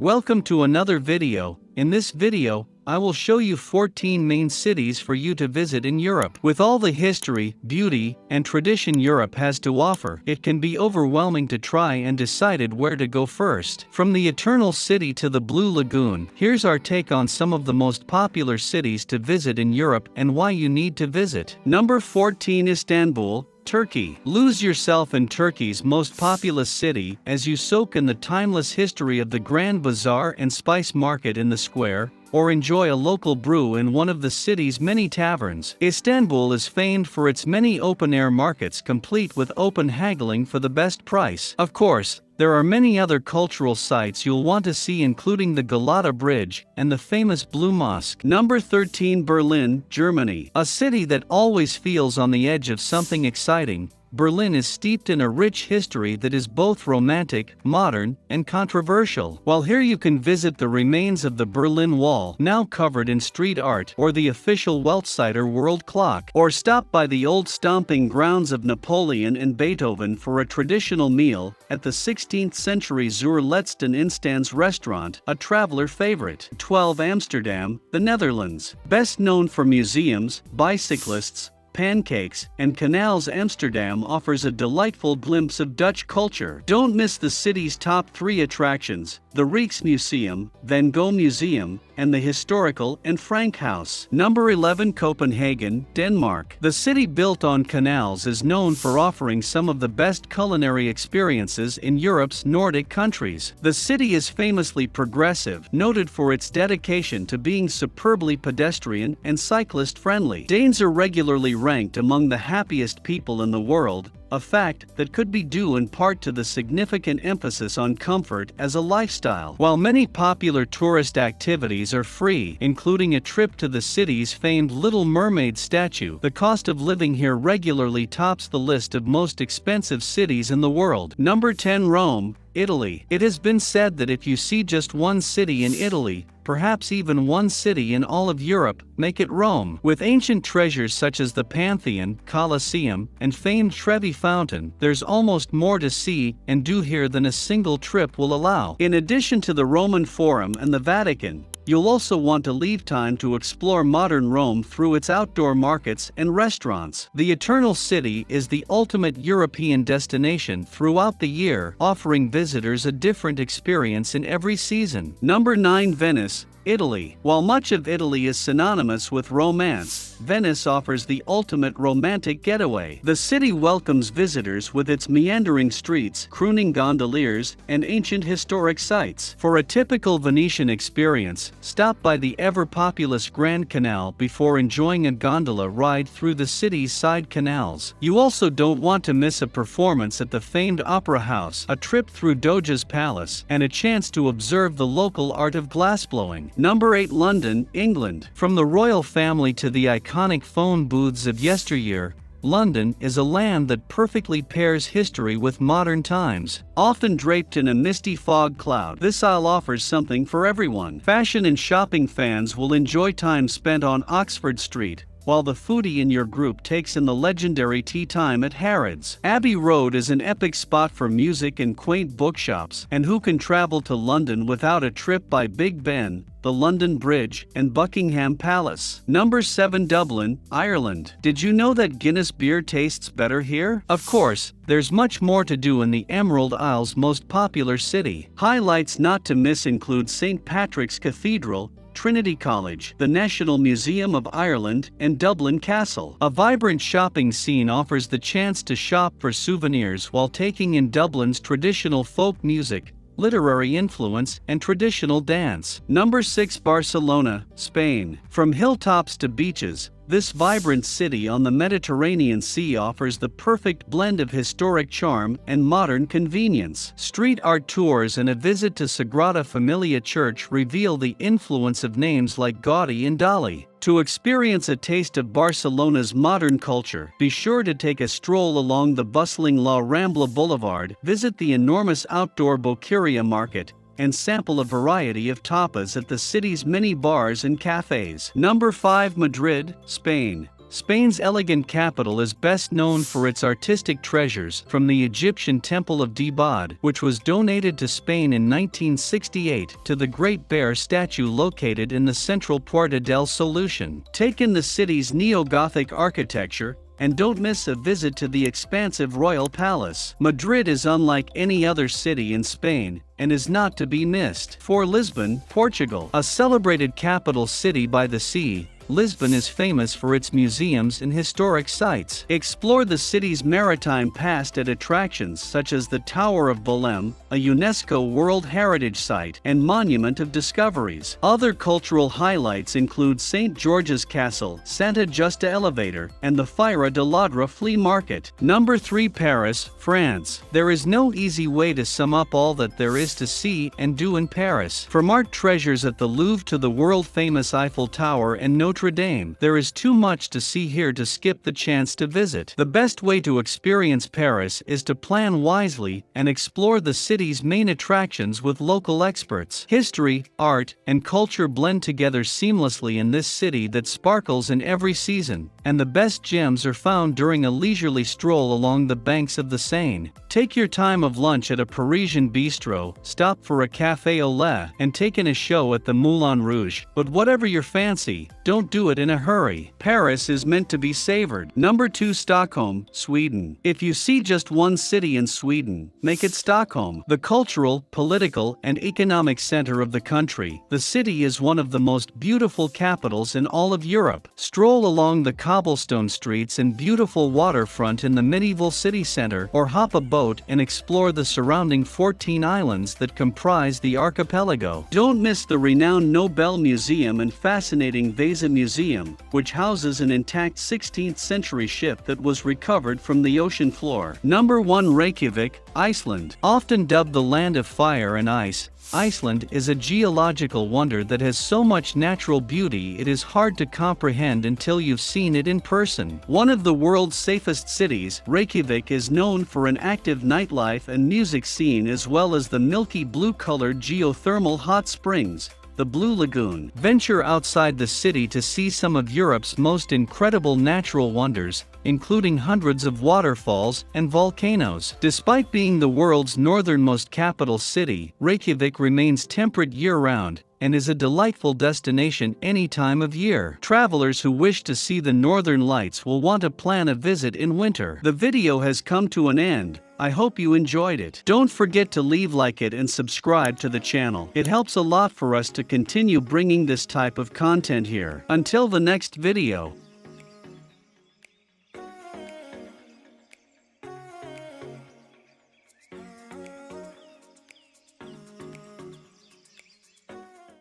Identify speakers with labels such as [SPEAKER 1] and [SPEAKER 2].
[SPEAKER 1] Welcome to another video. In this video, I will show you 14 main cities for you to visit in Europe. With all the history, beauty, and tradition Europe has to offer, it can be overwhelming to try and decide where to go first. From the Eternal City to the Blue Lagoon, here's our take on some of the most popular cities to visit in Europe and why you need to visit. Number 14, Istanbul, Turkey. Lose yourself in Turkey's most populous city as you soak in the timeless history of the Grand Bazaar and Spice Market in the square, or enjoy a local brew in one of the city's many taverns. Istanbul is famed for its many open-air markets complete with open haggling for the best price. Of course, there are many other cultural sites you'll want to see, including the Galata Bridge and the famous Blue Mosque. Number 13, Berlin, Germany. A city that always feels on the edge of something exciting, Berlin is steeped in a rich history that is both romantic, modern, and controversial. While here you can visit the remains of the Berlin Wall, now covered in street art, or the official Weltzeiter world clock, or stop by the old stomping grounds of Napoleon and Beethoven for a traditional meal at the 16th century Zur Letzten Instanz restaurant, a traveler favorite. 12, Amsterdam, the Netherlands. Best known for museums, bicyclists, pancakes, and canals, Amsterdam offers a delightful glimpse of Dutch culture. Don't miss the city's top 3 attractions: the Rijksmuseum, Van Gogh Museum, and the historical Anne Frank House. Number 11, Copenhagen, Denmark. The city built on canals is known for offering some of the best culinary experiences in Europe's Nordic countries. The city is famously progressive, noted for its dedication to being superbly pedestrian and cyclist-friendly. Danes are regularly ranked among the happiest people in the world, a fact that could be due in part to the significant emphasis on comfort as a lifestyle. While many popular tourist activities are free, including a trip to the city's famed Little Mermaid statue, the cost of living here regularly tops the list of most expensive cities in the world. Number 10, Rome, Italy. It has been said that if you see just one city in Italy, perhaps even one city in all of Europe, make it Rome. With ancient treasures such as the Pantheon, Colosseum, and famed Trevi Fountain, there's almost more to see and do here than a single trip will allow. In addition to the Roman Forum and the Vatican, you'll also want to leave time to explore modern Rome through its outdoor markets and restaurants. The Eternal City is the ultimate European destination throughout the year, offering visitors a different experience in every season. Number 9, Venice, Italy. While much of Italy is synonymous with romance, Venice offers the ultimate romantic getaway. The city welcomes visitors with its meandering streets, crooning gondoliers, and ancient historic sites. For a typical Venetian experience, stop by the ever-populous Grand Canal before enjoying a gondola ride through the city's side canals. You also don't want to miss a performance at the famed Opera House, a trip through Doge's Palace, and a chance to observe the local art of glassblowing. Number 8, London, England. From the royal family to the iconic phone booths of yesteryear, London is a land that perfectly pairs history with modern times. Often draped in a misty fog cloud, this isle offers something for everyone. Fashion and shopping fans will enjoy time spent on Oxford Street, while the foodie in your group takes in the legendary tea time at Harrods. Abbey Road is an epic spot for music and quaint bookshops, and who can travel to London without a trip by Big Ben, the London Bridge, and Buckingham Palace? Number 7, Dublin, Ireland. Did you know that Guinness beer tastes better here? Of course, there's much more to do in the Emerald Isle's most popular city. Highlights not to miss include St. Patrick's Cathedral, Trinity College, the National Museum of Ireland, and Dublin Castle. A vibrant shopping scene offers the chance to shop for souvenirs while taking in Dublin's traditional folk music, literary influence, and traditional dance. Number 6, Barcelona, Spain. From hilltops to beaches, this vibrant city on the Mediterranean Sea offers the perfect blend of historic charm and modern convenience. Street art tours and a visit to Sagrada Familia Church reveal the influence of names like Gaudí and Dalí. To experience a taste of Barcelona's modern culture, be sure to take a stroll along the bustling La Rambla Boulevard, visit the enormous outdoor Boqueria Market, and sample a variety of tapas at the city's many bars and cafes. Number 5, Madrid, Spain. Spain's elegant capital is best known for its artistic treasures, from the Egyptian Temple of Dibad, which was donated to Spain in 1968, to the Great Bear statue located in the central Puerta del Solution. Take in the city's neo-Gothic architecture, and don't miss a visit to the expansive Royal Palace. Madrid is unlike any other city in Spain, and is not to be missed. For Lisbon, Portugal, a celebrated capital city by the sea, Lisbon is famous for its museums and historic sites. Explore the city's maritime past at attractions such as the Tower of Belém, a UNESCO World Heritage Site and Monument of Discoveries. Other cultural highlights include St. George's Castle, Santa Justa Elevator, and the Fira de Ladra Flea Market. Number 3. Paris, France. There is no easy way to sum up all that there is to see and do in Paris. From art treasures at the Louvre to the world-famous Eiffel Tower and Notre Dame, there is too much to see here to skip the chance to visit. The best way to experience Paris is to plan wisely and explore the city's main attractions with local experts. History, art, and culture blend together seamlessly in this city that sparkles in every season, and the best gems are found during a leisurely stroll along the banks of the Seine. Take your time of lunch at a Parisian bistro, stop for a café au lait, and take in a show at the Moulin Rouge. But whatever your fancy, don't do it in a hurry. Paris is meant to be savored. Number 2. Stockholm, Sweden. If you see just one city in Sweden, make it Stockholm. The cultural, political, and economic center of the country, the city is one of the most beautiful capitals in all of Europe. Stroll along the cobblestone streets and beautiful waterfront in the medieval city center, or hop a boat and explore the surrounding 14 islands that comprise the archipelago. Don't miss the renowned Nobel Museum and fascinating Vasa Museum, which houses an intact 16th century ship that was recovered from the ocean floor. Number 1. Reykjavik, Iceland. Often dubbed the land of fire and ice, Iceland is a geological wonder that has so much natural beauty it is hard to comprehend until you've seen it in person. One of the world's safest cities, Reykjavik is known for an active nightlife and music scene as well as the milky blue-colored geothermal hot springs, the Blue Lagoon. Venture outside the city to see some of Europe's most incredible natural wonders, including hundreds of waterfalls and volcanoes. Despite being the world's northernmost capital city, Reykjavik remains temperate year-round and is a delightful destination any time of year. Travelers who wish to see the northern lights will want to plan a visit in winter. The video has come to an end. I hope you enjoyed it. Don't forget to like it and subscribe to the channel. It helps a lot for us to continue bringing this type of content here. Until the next video.